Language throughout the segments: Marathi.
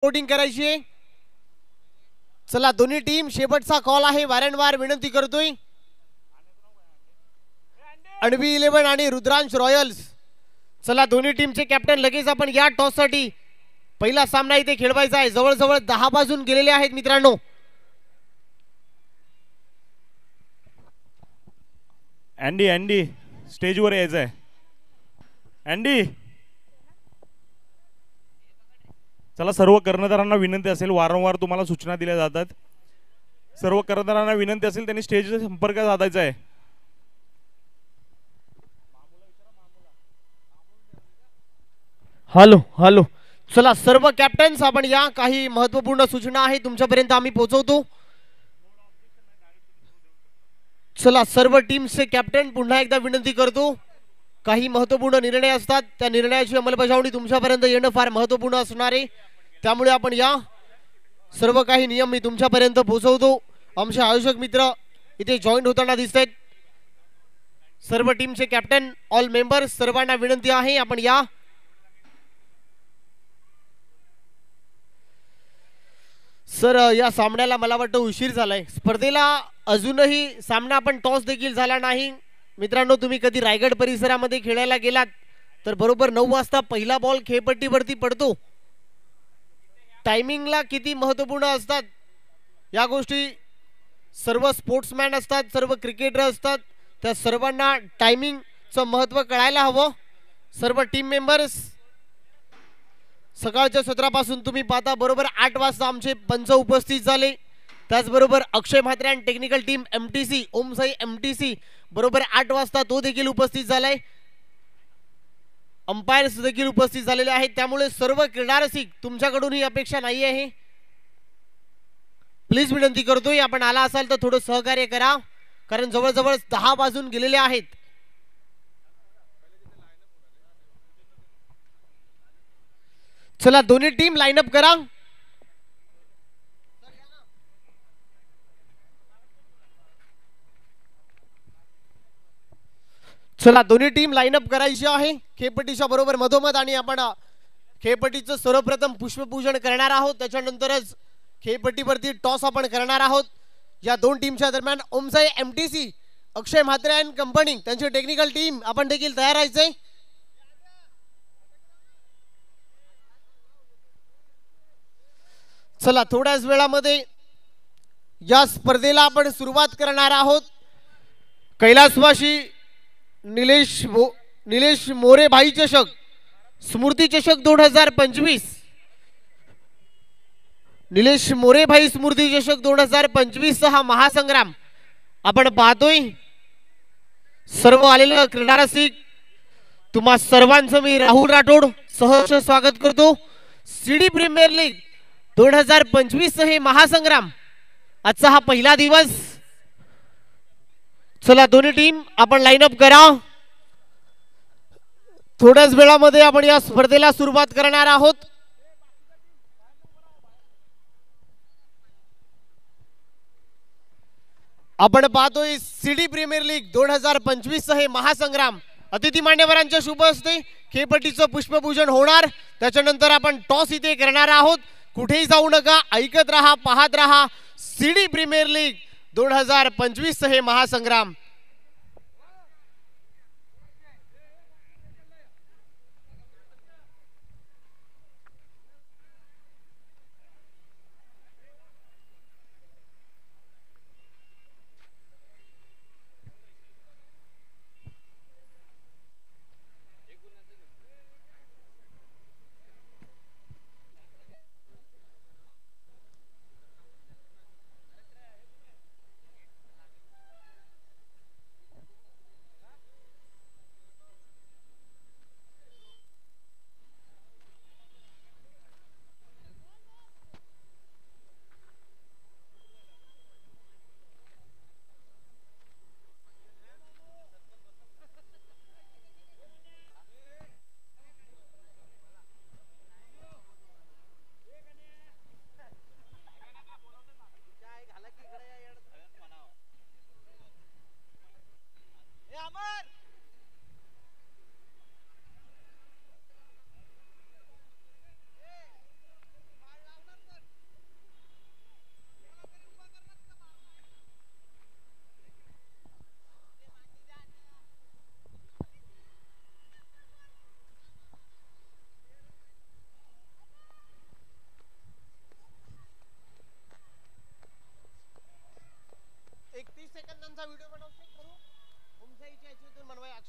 वोटिंग करायची आहे. चला दोन्ही टीम शेवटचा कॉल आहे, वारंवार विनंती करतोय. अणवी 11 आणि रुद्रांश रॉयल्स. चला दोन्ही टीमचे कॅप्टन लगेच आपण या टॉस साठी पहिला सामना इथे खेळवायचा आहे. जवळजवळ 10 बाजून गेलेले आहेत मित्रांनो. अँडी अँडी स्टेजवर यायचं आहे. अँडी चला, सर्व कर्णधारांना विनंती असेल, वारंवार तुम्हाला सूचना दिल्या जातात. सर्व कर्णधारांना विनंती असेल त्यांनी स्टेजचा संपर्क साधायचा आहे. Hello hello. चला सर्व कॅप्टन्स आपण या, काही महत्वपूर्ण सूचना आहे तुमच्यापर्यंत आम्ही पोहोचवतो. चला सर्व टीमचे कॅप्टन पुन्हा एकदा विनंती करतो, काही महत्वपूर्ण निर्णय असतात त्या निर्णयाची अंमलबजावणी तुमच्यापर्यंत येणं फार महत्वपूर्ण असणार आहे. त्यामुळे आपण या, सर्व काही नियम मी तुमच्यापर्यंत पोहोचवतो. आमचे आयोजक मित्र इथे जॉईन होताना दिसत आहेत. सर्व टीमचे कॅप्टन, ऑल मेंबर्स, सर्वांना विनंती आहे आपण या. सर या सामन्याला मला वाटतं उशीर झालाय. स्पर्धेला अजूनही सामना आपण टॉस देखील झाला नाही. मित्रांनो, तुम्ही कधी रायगड परिसरामध्ये खेळायला गेलात तर बरोबर 9 वाजता पहिला बॉल खेळपट्टीवरती पडतो. टायमिंगला किती महत्वपूर्ण असतात या गोष्टी सर्व स्पोर्ट्समॅन असतात, सर्व क्रिकेटर असतात, त्या सर्वांना टायमिंगचं महत्त्व कळायला हवं. सर्व टीम मेंबर्स, सकाळच्या सत्रापासून तुम्ही पाहता बरोबर 8 वाजता आमचे पंच उपस्थित झाले. त्याचबरोबर अक्षय म्हात्रे आणि technical team MTC Om Sai MTC बरोबर 8 वाजता तो देखील उपस्थित झालाय. अंपायर्स देखील उपस्थित झालेले आहेत. त्यामुळे सर्व क्रीडा रसिक, तुमच्याकडून ही अपेक्षा नाही आहे, प्लीज विनंती करतोय आपण आला असाल तर थोडं सहकार्य करा, कारण जवळजवळ 10 वाजून गेलेले आहेत. चला दोन्ही टीम लाईन अप करा. चला दोन्ही टीम लाईन अप करायची आहे खेळपट्टीच्या बरोबर मधोमध, आणि आपण खेळपट्टीचं सर्वप्रथम पुष्पपूजन करणार आहोत. त्याच्यानंतरच खेळपट्टीवरती टॉस आपण करणार आहोत. या दोन टीमच्या दरम्यान Om Sai MTC, Akshay Mhatre and company, त्यांची टेक्निकल टीम आपण देखील तयार राहायचंय. चला थोड्याच वेळामध्ये या स्पर्धेला आपण सुरुवात करणार आहोत. कैलासवासी निलेश मोरे भाई चषक, स्मृती चषक 2025, निलेश मोरे भाई स्मृती चषक 2025 हा महासंग्राम आपण पाहतोय. सर्व आलेले क्रीडा रसिक, तुम्हा सर्वांचं मी राहुल राठोड सहर्ष स्वागत करतो. सीडी प्रीमियर लीग 2025 हे महासंग्राम, आजचा हा पहिला दिवस. चला दोन्ही टीम आपण लाईन अप करा. थोड्याच वेळामध्ये आपण या स्पर्धेला सुरुवात करणार आहोत. आपण पाहतोय सीडी प्रीमियर लीग 2025 हे महासंग्राम. अतिथी मान्यवरांच्या शुभ हस्ते खेळपट्टीचं पुष्पपूजन होणार. त्याच्यानंतर आपण टॉस इथे करणार आहोत. कुठेही जाऊ नका, ऐकत रहा, पाहत रहा. सीडी प्रीमियर लीग 2025 हे महासंग्राम.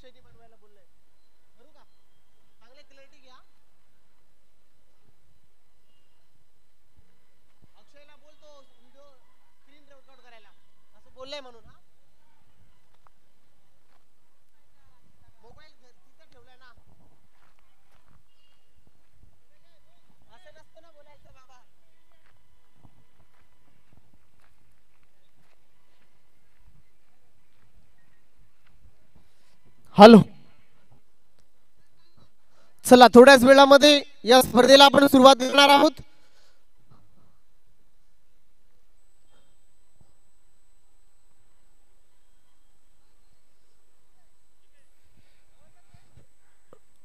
अक्षयने बनवायला बोललाय. करू का? चांगले क्लॅरिटी घ्या. अक्षयला बोलतो व्हिडिओ स्क्रीन रेकॉर्ड करायला असं बोललंय म्हणून. हा मोबाईल तिथे ठेवलाय ना. असं नसतं ना बोलायचं बाबा. हॅलो. चला थोड्याच वेळामध्ये या स्पर्धेला आपण सुरुवात करणार आहोत.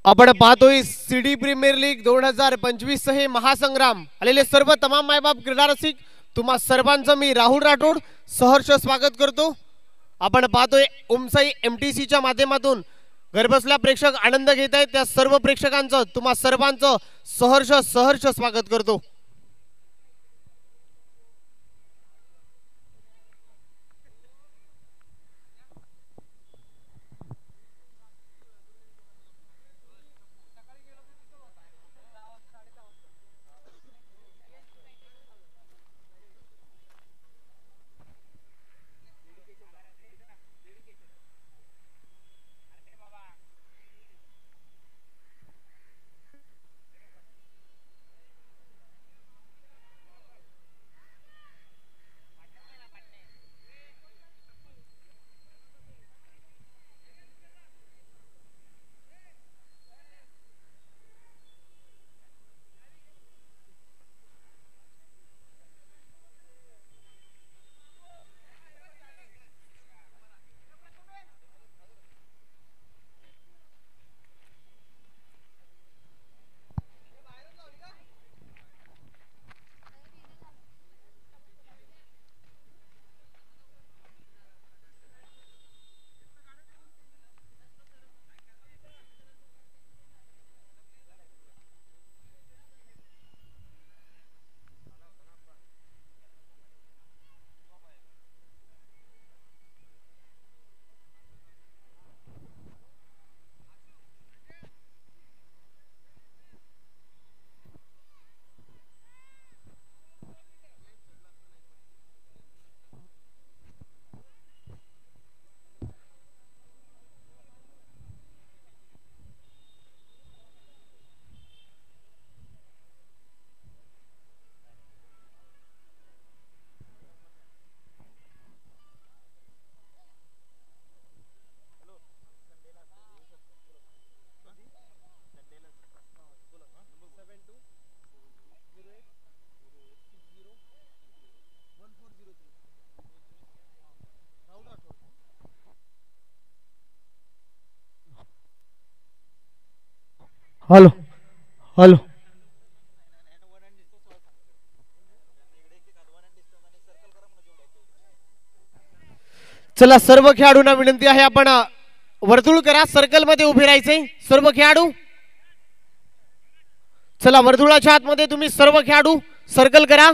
आपण पाहतोय सीडी प्रीमियर लीग 2025 हे महासंग्राम आलेले सर्व तमाम मायबाप क्रीडा रसिक तुम्हा सर्वांचं मी राहुल राठोड सहर्ष स्वागत करतो. आपण पाहतोय उमसाई MTCच्या माध्यमातून घरबसल्या प्रेक्षक आनंद घेत आहेत त्या सर्व प्रेक्षकांचं तुम्हा सर्वांचं सहर्ष सहर्ष स्वागत करतो. Hello hello. चला सर्व खेळाडूंना विनंती आहे आपण वर्तुळ करा सर्कल मध्ये उभे राहायचे सर्व खेळाडू. चला वर्तुळाच्या आतमध्ये तुम्ही सर्व खेळाडू सर्कल करा.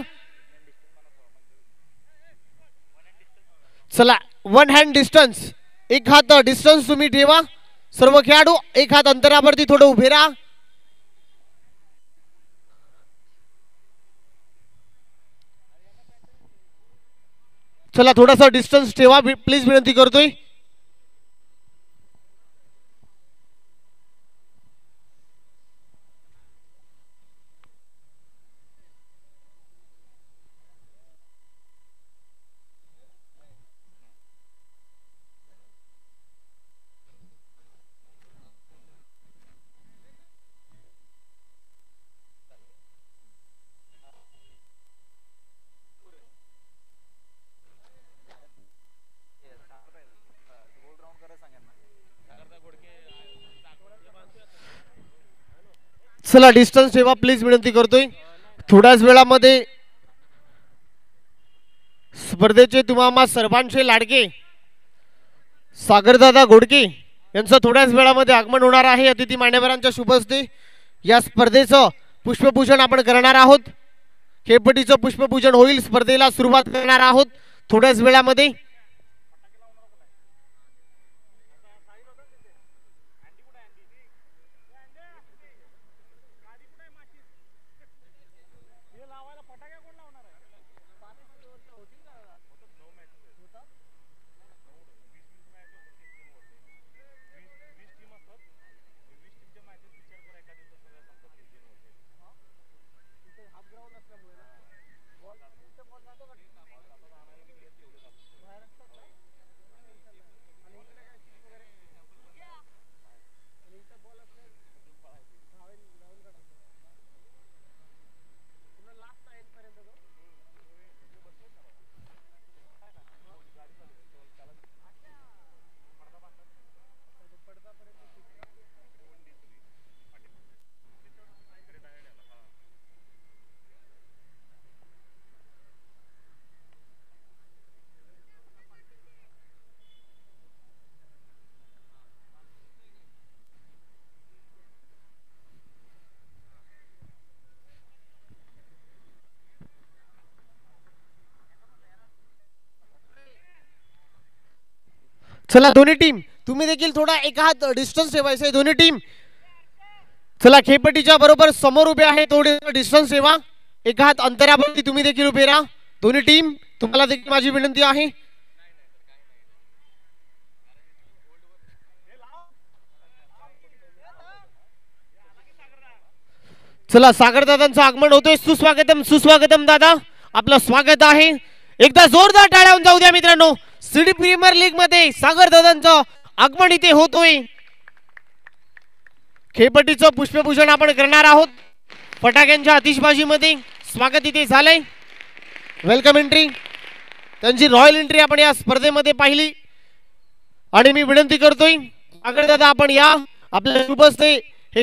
चला 1 हँड डिस्टन्स एक हात डिस्टन्स तुम्ही ठेवा. सर्व खेळाडू एक हात अंतरावरती थोडं उभे राहा. चला थोडासा डिस्टन्स ठेवा प्लीज विनंती करतोय. चला डिस्टन्स ठेवा प्लीज विनंती करतोय. थोड्याच वेळामध्ये स्पर्धेचे तुम्हा सर्वांचे लाडके सागरदादा घोडके यांचं थोड्याच वेळामध्ये आगमन होणार आहे. अतिथी मान्यवरांच्या शुभ हस्ते या स्पर्धेचं पुष्पपूजन आपण करणार आहोत. खेळपट्टीचं पुष्पपूजन होईल. स्पर्धेला सुरुवात करणार आहोत थोड्याच वेळामध्ये. चला दोन्ही टीम तुम्ही देखील थोडा एक हात डिस्टन्स ठेवायचा आहे दोन्ही टीम. चला खेळपट्टीच्या बरोबर समोर उभे आहे थोडे डिस्टन्स ठेवा. एक हात अंतरावरती तुम्ही देखील उभे राहा. दोन्ही टीम तुम्हाला देखील माझी विनंती आहे. चला सागर दादांचं आगमन होतोय. सुस्वागतम सुस्वागतम दादा, आपलं स्वागत आहे. एकदा जोरदार टाळ्या जाऊ द्या मित्रांनो. सिटी प्रीमियर लीग मध्ये सागर दादांचं आगमन इथे होतोय. खेळपट्टीचं पुष्पभूषण आपण करणार आहोत. फटाक्यांच्या आतिषबाजीमध्ये स्वागत इथे झालंय. वेलकम एंट्री, त्यांची रॉयल एंट्री आपण या स्पर्धेमध्ये पाहिली. आणि मी विनंती करतोय सागर दादा आपण या आपल्या शुभ हस्ते हे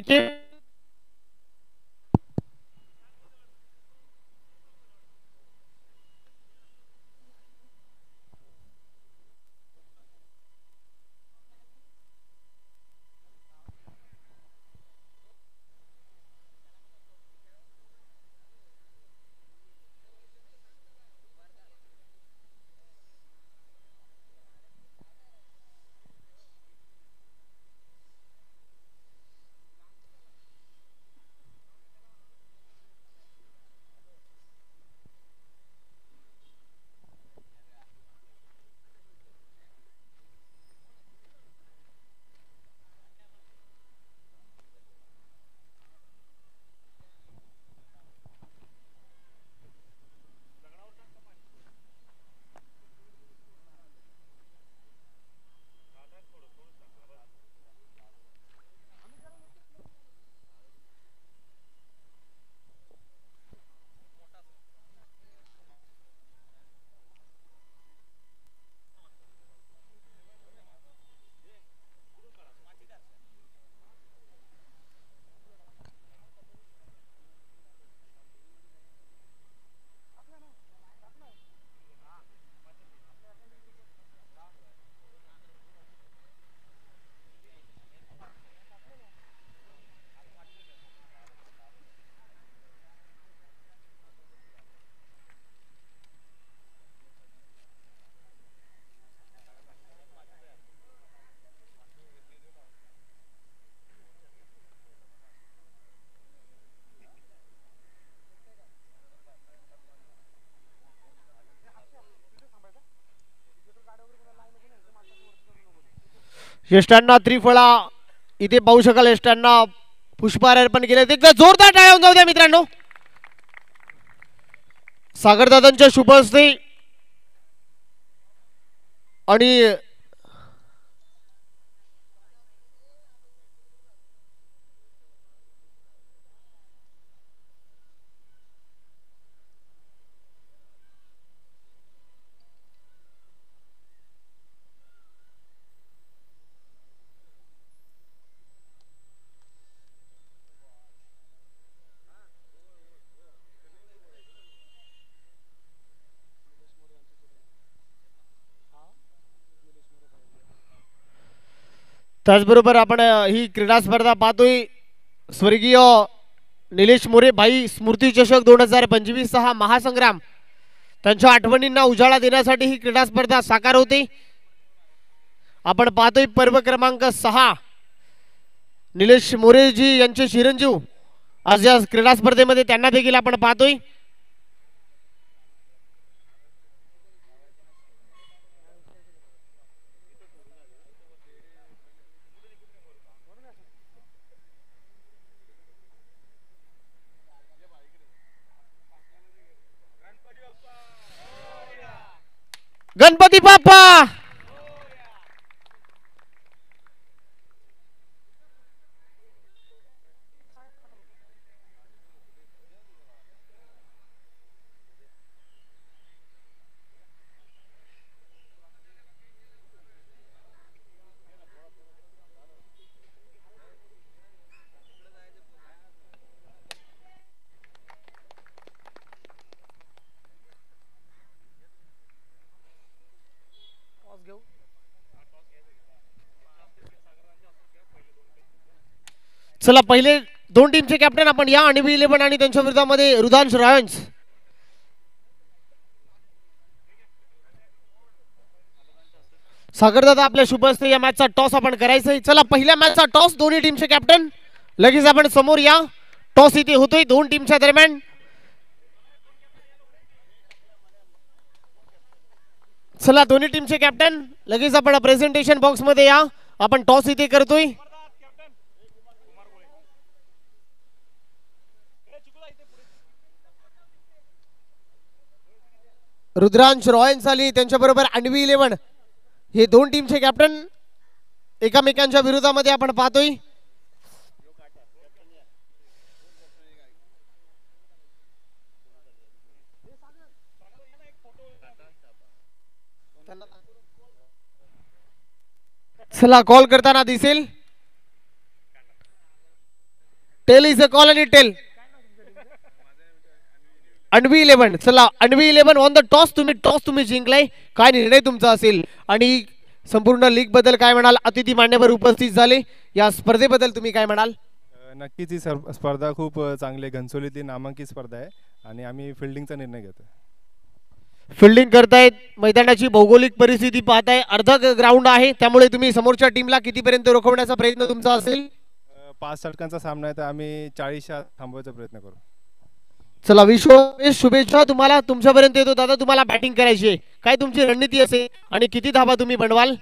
यष्टांना त्रिफळा इथे पाहू शकाल. यष्टांना पुष्पहार अर्पण केले. एकदा जोरदार टाळ्या जाऊ द्या मित्रांनो. सागरदादांच्या शुभ हस्ते आणि त्याचबरोबर आपण ही क्रीडा स्पर्धा पाहतोय. स्वर्गीय निलेश मोरे भाई स्मृती चषक 2025 हा महासंग्राम त्यांच्या आठवणींना उजाळा देण्यासाठी ही क्रीडा स्पर्धा साकार होते. आपण पाहतोय पर्व क्रमांक 6 निलेश मोरेजी यांचे चिरंजीव आज या क्रीडा स्पर्धेमध्ये त्यांना देखील आपण पाहतोय. गणपती बाप्पा. चला पहिले दोन टीमचे कॅप्टन आपण या आणि B11 आणि त्यांच्या विरोधामध्ये रुदांश रॉयन्स. सागरदादा आपल्या शुभ हस्ते या मॅचचा टॉस आपण करायचंय. चला पहिल्या मॅचचा टॉस दोन्ही टीमचे कॅप्टन लगेच आपण समोर या. टॉस इथे होतोय दोन टीमच्या दरम्यान. चला दोन्ही टीमचे कॅप्टन लगेच आपण प्रेझेंटेशन बॉक्स मध्ये या. आपण टॉस इथे करतोय. रुद्रांश रॉयन्स आली त्यांच्याबरोबर अन्वी 11 हे दोन टीमचे कॅप्टन एकमेकांच्या विरोधामध्ये आपण पाहतोय. चला कॉल करताना दिसेल. टेल इज अ कॉल आणि टेल अन्वी 11. चला अन्वी 11 ऑन द टॉस. तुम्ही जिंकलाय. काय निर्णय तुमचा असेल आणि संपूर्ण लीग बद्दल काय म्हणाल? अतिथी मान्यवर उपस्थित झाले या स्पर्धेबद्दल तुम्ही काय म्हणाल? नक्कीच ही स्पर्धा खूप चांगली घनसोलीतील नामांकित स्पर्धा आहे आणि आम्ही फिल्डिंगचा निर्णय घेतो. फिल्डिंग करतायत. मैदानाची भौगोलिक परिस्थिती पाहताय अर्ध ग्राउंड आहे त्यामुळे तुम्ही समोरच्या टीमला कितीपर्यंत रोखवण्याचा प्रयत्न तुमचा असेल? 5 षटकांचा सामना आहे तर आम्ही 40 थांबवायचा प्रयत्न करू. चला विश्व शुभेच्छा तुम्हाला. तुमच्यापर्यंत येतो दादा. तुम्हाला बॅटिंग करायची आहे. काय तुमची रणनीती असेल आणि किती धावा तुम्ही बनवाल?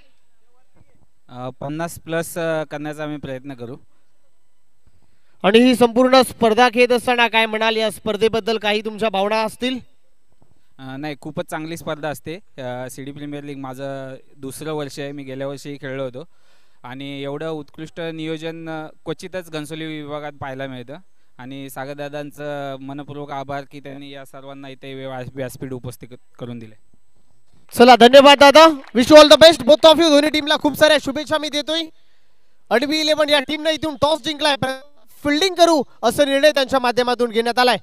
50+ करण्याचा आम्ही प्रयत्न करू. आणि ही संपूर्ण स्पर्धा खेळत असताना काय म्हणाल? या स्पर्धेबद्दल काही तुमच्या भावना असतील? नाही खूपच चांगली स्पर्धा असते. CD प्रीमियर लीग माझं दुसरं वर्ष आहे. मी गेल्या वर्षी खेळलो होतो आणि एवढं उत्कृष्ट नियोजन क्वचितच घनसोली विभागात पाहायला मिळतं आणि सागरदादांचं मनपूर्वक आभार की त्यांनी या सर्वांना इथे व्यासपीठ उपस्थित करून दिले. चला धन्यवाद दादा. Wish all the best both of you. दोन्ही टीमला खूप साऱ्या शुभेच्छा मी देतोय. अन्वी 11 या टीमने इथून टॉस जिंकलाय. फिल्डिंग करू असा निर्णय त्यांच्या माध्यमातून घेण्यात आलाय.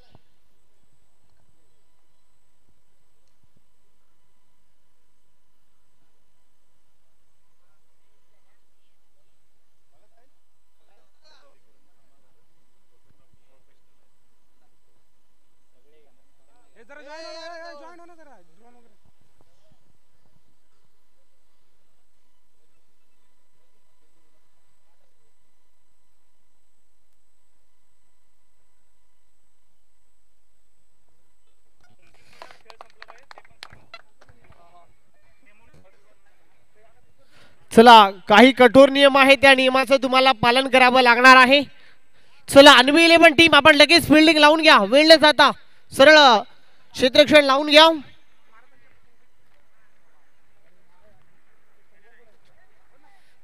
चला काही कठोर नियम आहेत त्या नियमाचं तुम्हाला पालन करावं लागणार आहे. चला अन्वी 11 टीम आपण लगेच फिल्डिंग लावून घ्या. वेळ न जाता सरळ क्षेत्ररक्षण लावून घ्या.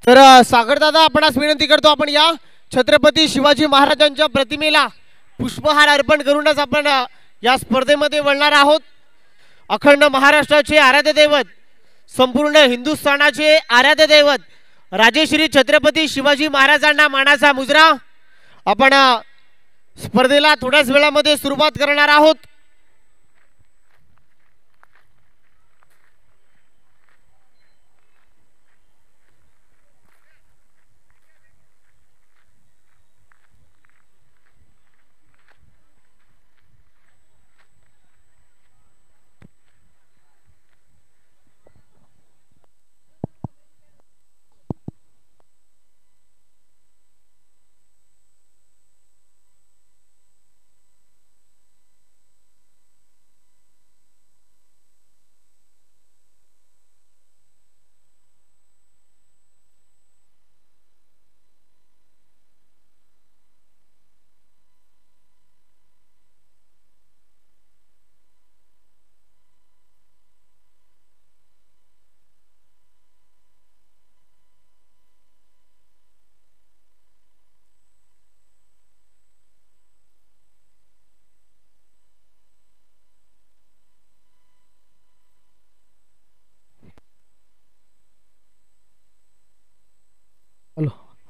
तर सागरदादा आपणास विनंती करतो आपण या छत्रपती शिवाजी महाराजांच्या प्रतिमेला पुष्पहार अर्पण करूनच आपण या स्पर्धेमध्ये वळणार आहोत. अखंड महाराष्ट्राचे आराध्य दैवत संपूर्ण हिंदुस्थानाचे आराध्य दैवत राजेश्री छत्रपती शिवाजी महाराजांना मानाचा मुजरा. आपण स्पर्धेला थोड्याच वेळामध्ये सुरुवात करणार आहोत.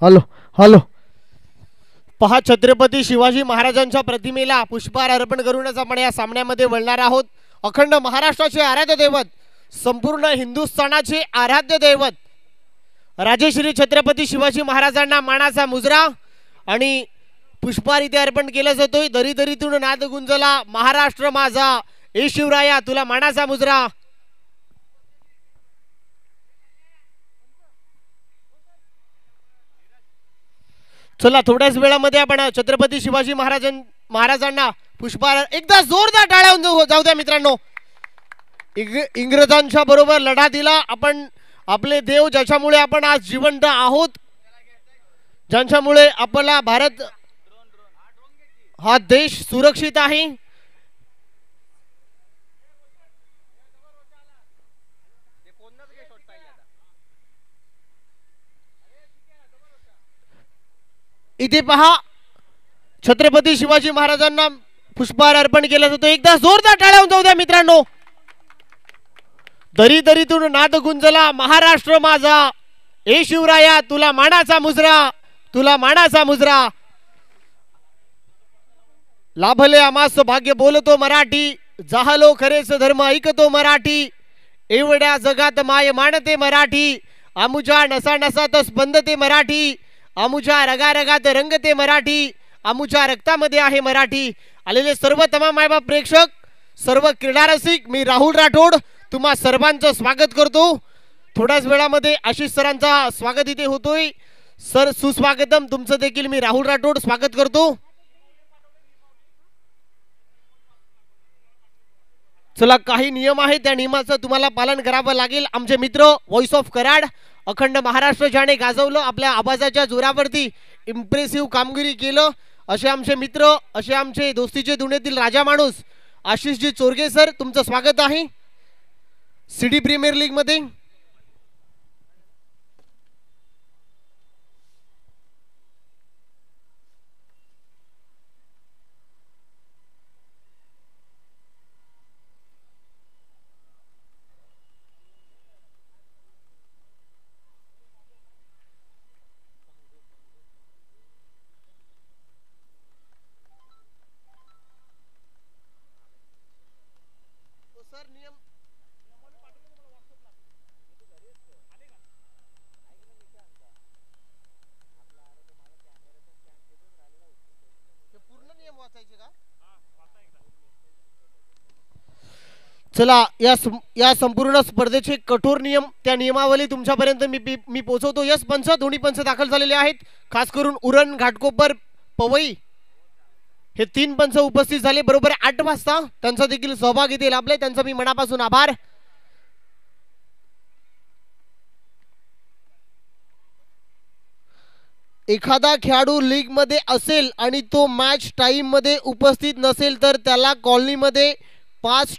हॅलो हॅलो पहा छत्रपती शिवाजी महाराजांच्या प्रतिमेला पुष्पहार अर्पण करूनच आपण या सामन्यामध्ये वळणार आहोत. अखंड महाराष्ट्राचे आराध्य दैवत संपूर्ण हिंदुस्थानाचे आराध्य दैवत राजेश्री छत्रपती शिवाजी महाराजांना मानाचा मुजरा आणि पुष्पहार इथे अर्पण केला जातोय. दरी दरीतून नाद गुंजला महाराष्ट्र माझा ए शिवराया तुला मानाचा मुजरा. चला थोड्याच वेळामध्ये आपण छत्रपती शिवाजी महाराजांना पुष्पहार, एकदा जोरदार टाळ्या जाऊ द्या मित्रांनो. इंग्रजांच्या बरोबर लढा दिला आपण, आपले देव ज्याच्यामुळे आपण आज जिवंत आहोत, ज्यांच्यामुळे आपला भारत हा देश सुरक्षित आहे. इथे पहा छत्रपती शिवाजी महाराजांना पुष्पहार अर्पण केला जातो. एकदा जोरदार टाळ्या जाऊ द्या मित्रांनो. दरी दरीतून नाद गुंजला महाराष्ट्र माझा, ए शिवराया तुला मानाचा मुजरा, तुला मानाचा मुजरा. लाभले आमास भाग्य बोलतो मराठी, जाहलो खरेच धर्म ऐकतो मराठी. एवढ्या जगात माय मानते मराठी, आमुजा नसा नसात स्पंदते मराठी. आमुच्या रगारगात रंगते मराठी, आमुच्या रक्तामध्ये आहे मराठी. आलेले सर्व तमाम मायबाप प्रेक्षक, सर्व क्रीडा रसिक, मी राहुल राठोड तुम्हा सर्वांचं स्वागत करतो. थोड्याच वेळामध्ये आशिष सरांचा स्वागत इथे होतोय. सर सुस्वागतम, तुमचं देखील मी राहुल राठोड स्वागत करतो. चला काही नियम आहेत, त्या नियमाचं तुम्हाला पालन करावं लागेल. आमचे मित्र व्हॉइस ऑफ कराड, अखंड महाराष्ट्र ज्याने गाजवलं, आपल्या आवाजाच्या जोरावरती इम्प्रेसिव्ह कामगिरी केलं, असे आमचे मित्र, असे आमचे दोस्तीचे दुनियेतील राजा माणूस आशिषजी चोरगे सर, तुमचं स्वागत आहे सिटी प्रीमियर लीग मध्ये. चला या संपूर्ण स्पर्धेचे कठोर नियम, त्या नियमावली तुमच्यापर्यंत मी पोहोचवतो. यस पंच, दोन्ही पंच दाखल झालेले आहेत. खास करून उरण, घाटकोपर, पवई हे 3 पंच उपस्थित झाले. बरोबर 8 वाजता त्यांचा देखील सहभाग इथे लाभलाय, त्यांचा मी मनापासून आभार. एखादा खेळाडू लीग मध्ये असेल आणि तो मॅच टाइम मध्ये उपस्थित नसेल तर त्याला कॉलनीमध्ये 5